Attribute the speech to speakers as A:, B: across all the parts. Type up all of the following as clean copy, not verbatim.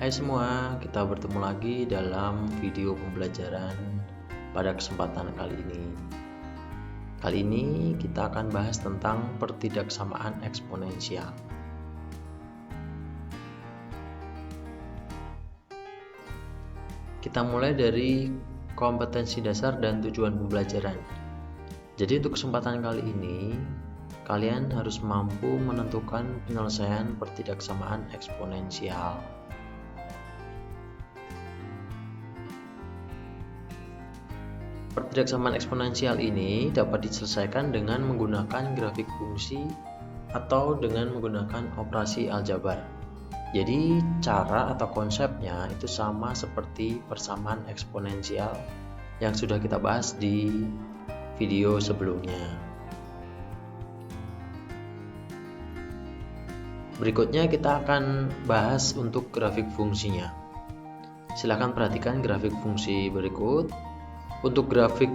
A: Hai semua, kita bertemu lagi dalam video pembelajaran pada kesempatan kali ini. Kali ini kita akan bahas tentang pertidaksamaan eksponensial. Kita mulai dari kompetensi dasar dan tujuan pembelajaran. Jadi untuk kesempatan kali ini, kalian harus mampu menentukan penyelesaian pertidaksamaan eksponensial. Pertidaksamaan eksponensial ini dapat diselesaikan dengan menggunakan grafik fungsi atau dengan menggunakan operasi aljabar. Jadi cara atau konsepnya itu sama seperti persamaan eksponensial yang sudah kita bahas di video sebelumnya. Berikutnya kita akan bahas untuk grafik fungsinya. Silakan perhatikan grafik fungsi berikut. Untuk grafik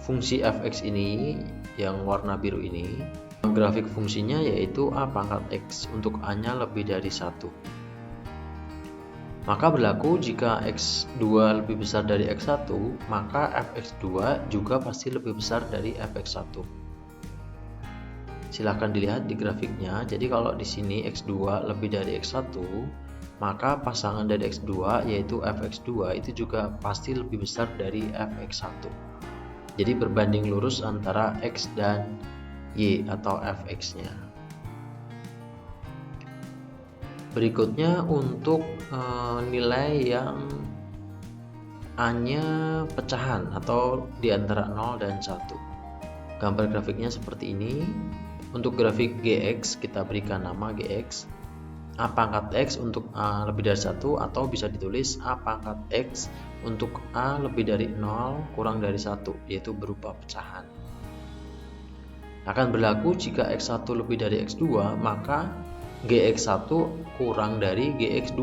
A: fungsi fx ini yang warna biru ini, grafik fungsinya yaitu a pangkat x untuk a-nya lebih dari 1. Maka berlaku jika x2 lebih besar dari x1, maka fx2 juga pasti lebih besar dari fx1. Silahkan dilihat di grafiknya. Jadi kalau di sini x2 lebih dari x1, maka pasangan dari x2 yaitu fx2 itu juga pasti lebih besar dari fx1. Jadi berbanding lurus antara x dan y atau fx-nya. Berikutnya untuk nilai yang a-nya pecahan atau di antara 0 dan 1. Gambar grafiknya seperti ini. Untuk grafik gx kita berikan nama gx. A pangkat X untuk A lebih dari 1 atau bisa ditulis A pangkat X untuk A lebih dari 0 kurang dari 1, yaitu berupa pecahan. Akan berlaku jika X1 lebih dari X2, maka GX1 kurang dari GX2.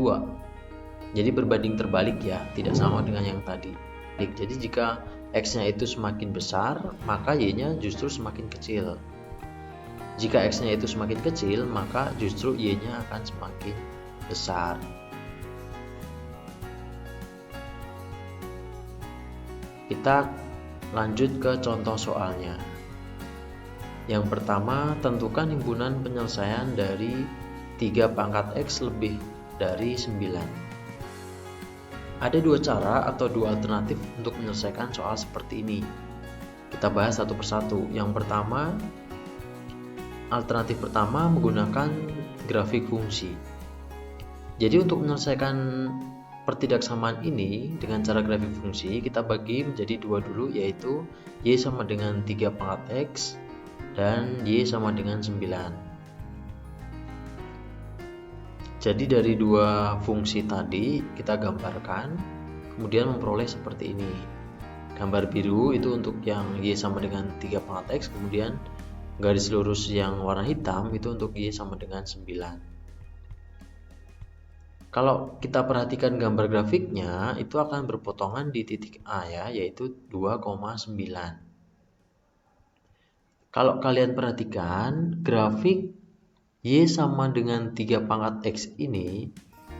A: Jadi berbanding terbalik ya, tidak sama dengan yang tadi. Jadi jika X-nya itu semakin besar, maka Y-nya justru semakin kecil. Jika x-nya itu semakin kecil, maka justru y-nya akan semakin besar. Kita lanjut ke contoh soalnya. Yang pertama, tentukan himpunan penyelesaian dari 3 pangkat x lebih dari 9. Ada dua cara atau dua alternatif untuk menyelesaikan soal seperti ini. Kita bahas satu persatu. Yang pertama, alternatif pertama menggunakan grafik fungsi. Jadi untuk menyelesaikan pertidaksamaan ini dengan cara grafik fungsi, kita bagi menjadi dua dulu, yaitu y sama dengan 3 pangkat x dan y sama dengan 9. Jadi dari dua fungsi tadi kita gambarkan, kemudian memperoleh seperti ini. Gambar biru itu untuk yang y sama dengan 3 pangkat x, kemudian garis lurus yang warna hitam itu untuk y sama dengan 9. Kalau kita perhatikan gambar grafiknya, itu akan berpotongan di titik A ya, yaitu 2,9. Kalau kalian perhatikan grafik y sama dengan 3 pangkat x ini,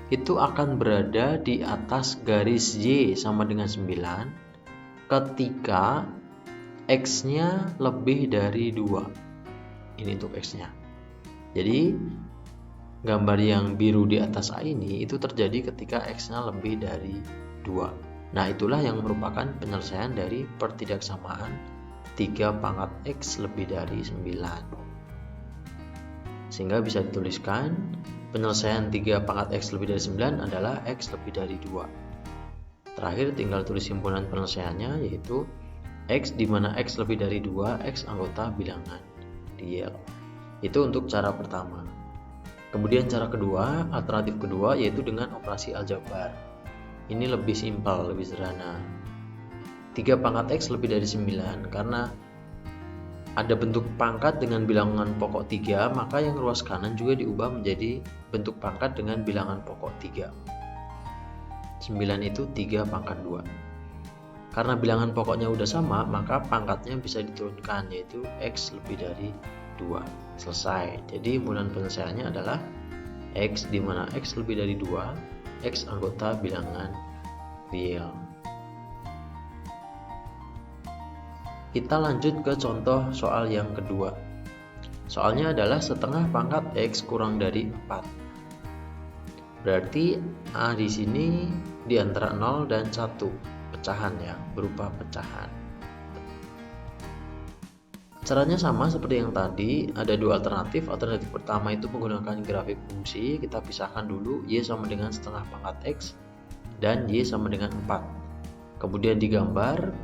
A: itu akan berada di atas garis y sama dengan 9 ketika x-nya lebih dari 2. Ini untuk x-nya. Jadi gambar yang biru di atas A ini itu terjadi ketika x-nya lebih dari 2. Nah, itulah yang merupakan penyelesaian dari pertidaksamaan 3 pangkat x lebih dari 9. Sehingga bisa dituliskan penyelesaian 3 pangkat x lebih dari 9 adalah x lebih dari 2. Terakhir tinggal tulis himpunan penyelesaiannya, yaitu x di mana x lebih dari 2, x anggota bilangan real. Itu untuk cara pertama. Kemudian cara kedua, alternatif kedua, yaitu dengan operasi aljabar. Ini lebih simpel, lebih sederhana. 3 pangkat x lebih dari 9, karena ada bentuk pangkat dengan bilangan pokok 3, maka yang ruas kanan juga diubah menjadi bentuk pangkat dengan bilangan pokok 3. 9 itu 3 pangkat 2. Karena bilangan pokoknya udah sama, maka pangkatnya bisa diturunkan, yaitu x lebih dari 2. Selesai. Jadi himpunan penyelesaiannya adalah x di mana x lebih dari 2 X anggota bilangan real. Kita lanjut ke contoh soal yang kedua. Soalnya adalah setengah pangkat X kurang dari 4. Berarti A di sini di antara 0 dan 1, pecahan ya, berupa pecahan. Caranya sama seperti yang tadi, ada dua alternatif. Alternatif pertama itu menggunakan grafik fungsi. Kita pisahkan dulu Y sama dengan setengah pangkat X dan Y sama dengan 4. Kemudian digambar.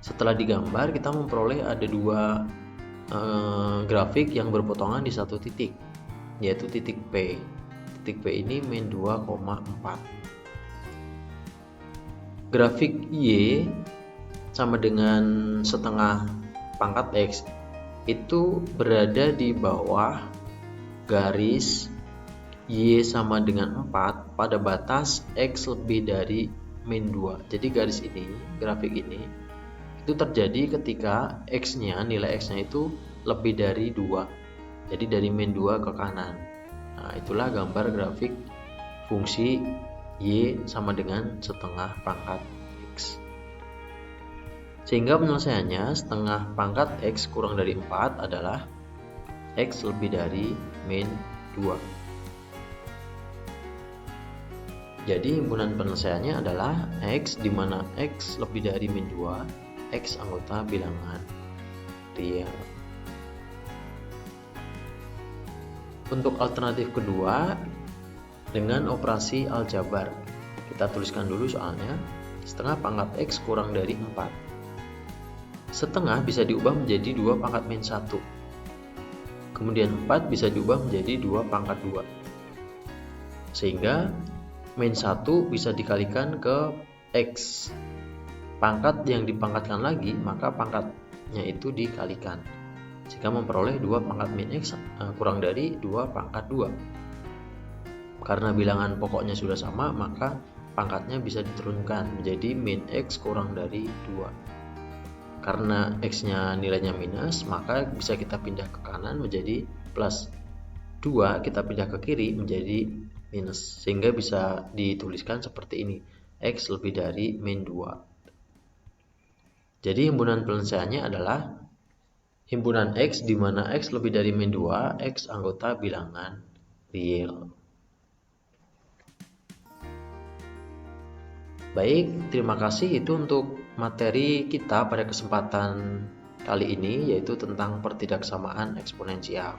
A: Setelah digambar, kita memperoleh ada dua grafik yang berpotongan di satu titik, yaitu titik P. Titik P ini min 2,4. Grafik Y sama dengan setengah pangkat X itu berada di bawah garis Y sama dengan 4 pada batas X lebih dari min 2. Jadi garis ini, grafik ini itu terjadi ketika X-nya, nilai X-nya itu lebih dari 2. Jadi dari min 2 ke kanan. Nah, itulah gambar grafik fungsi Y sama dengan setengah pangkat X. Sehingga penyelesaiannya setengah pangkat X kurang dari 4 adalah X lebih dari min 2. Jadi himpunan penyelesaiannya adalah X di mana X lebih dari min 2, X anggota bilangan real. Untuk alternatif kedua dengan operasi aljabar, kita tuliskan dulu soalnya. Setengah pangkat X kurang dari 4. Setengah bisa diubah menjadi 2 pangkat min 1. Kemudian 4 bisa diubah menjadi 2 pangkat 2. Sehingga min 1 bisa dikalikan ke X. Pangkat yang dipangkatkan lagi, maka pangkatnya itu dikalikan. Sehingga memperoleh 2 pangkat min X kurang dari 2 pangkat 2. Karena bilangan pokoknya sudah sama, maka pangkatnya bisa diturunkan menjadi min X kurang dari 2. Karena X-nya nilainya minus, maka bisa kita pindah ke kanan menjadi plus 2, kita pindah ke kiri menjadi minus. Sehingga bisa dituliskan seperti ini, X lebih dari min 2. Jadi himpunan penyelesaiannya adalah himpunan X di mana X lebih dari min 2, X anggota bilangan real. Baik, terima kasih. Itu untuk materi kita pada kesempatan kali ini, yaitu tentang pertidaksamaan eksponensial.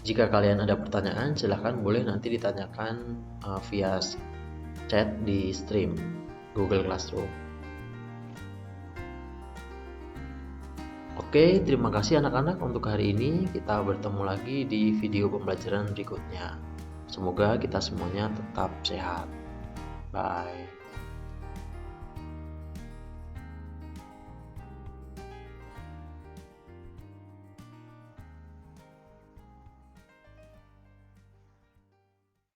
A: Jika kalian ada pertanyaan, silahkan boleh nanti ditanyakan via chat di stream Google Classroom. Oke, terima kasih anak-anak untuk hari ini. Kita bertemu lagi di video pembelajaran berikutnya. Semoga kita semuanya tetap sehat. Bye.